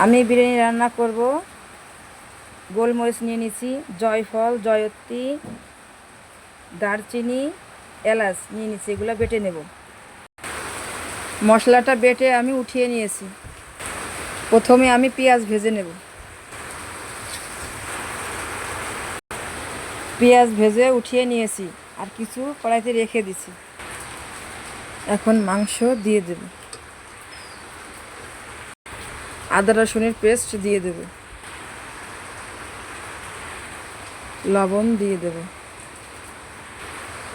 আমি বিরিয়ানি রান্না করব। গোলমরিচ নিয়ে নিয়েছি, জয়ফল, জয়ত্রী, দারচিনি, এলাচ নিয়ে নিয়েছি, এগুলো বেটে নেব। মশলাটা বেটে আমি উঠিয়ে নিয়েছি। প্রথমে আমি পেঁয়াজ ভেজে নেব। পেঁয়াজ ভেজে উঠিয়ে নিয়েছি, আর কিছু কড়াইতে রেখে দিছি। এখন মাংস দিয়ে দেব। আদা রসুনের পেস্ট দিয়ে দেব, লবণ দিয়ে দেব,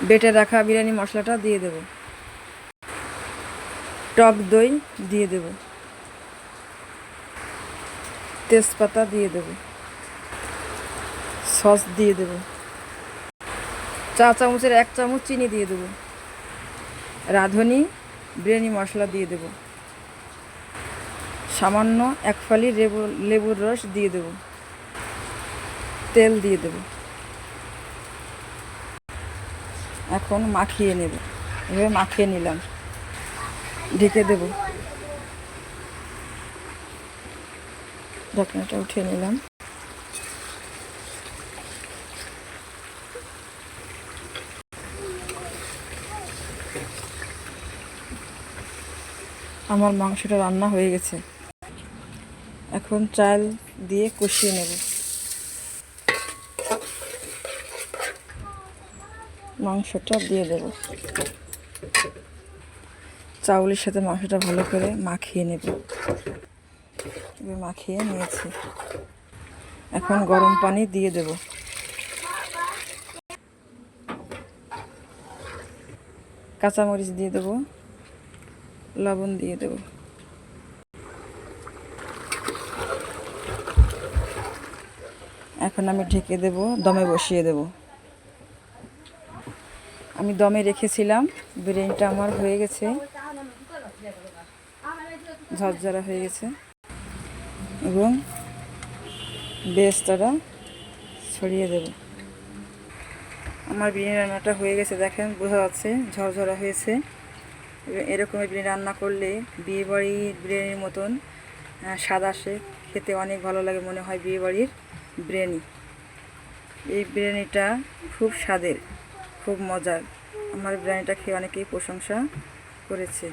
বেটে রাখা বিরিয়ানি মশলাটা দিয়ে দেব, টক দই দিয়ে দেব, তেজপাতা দিয়ে দেব, সস দিয়ে দেব, চা চামচের 1 চামচ চিনি দিয়ে দেব, রাঁধুনি বিরিয়ানি মশলা দিয়ে দেব, সামান্য 1 ফালি লেবুর রস দিয়ে দেব, তেল দিয়ে দেব। এখন মাখিয়ে নেব। এভাবে মাখিয়ে নিলাম, ঢেকে দেব। ঢাকনাটা উঠিয়ে নিলাম। আমার মাংসটা রান্না হয়ে গেছে। এখন চাল দিয়ে কষিয়ে নেব। মাংসটা দিয়ে দেব। চাউলের সাথে মাংসটা ভালো করে মাখিয়ে নেব। মাখিয়ে নিয়েছি। এখন গরম পানি দিয়ে দেব। কাঁচামরিচ দিয়ে দেব, লবণ দিয়ে দেব। এখন আমি ঢেকে দেব, দমে বসিয়ে দেব। আমি দমে রেখেছিলাম। বিরিয়ানিটা আমার হয়ে গেছে, ঝরঝরা হয়ে গেছে এবং বেরেস্তাটা ছড়িয়ে দেব। আমার বিরিয়ানি রান্নাটা হয়ে গেছে, দেখেন বোঝা যাচ্ছে ঝরঝরা হয়েছে। এরকমের বিরিয়ানি রান্না করলে বিয়েবাড়ির বিরিয়ানির মতন স্বাদ আসে, খেতে অনেক ভালো লাগে, মনে হয় বিয়েবাড়ির বিরিয়ানি। এই বিরিয়ানিটা খুব স্বাদের, খুব মজার। আমার বিরিয়ানিটা খেয়ে অনেকেই প্রশংসা করেছে।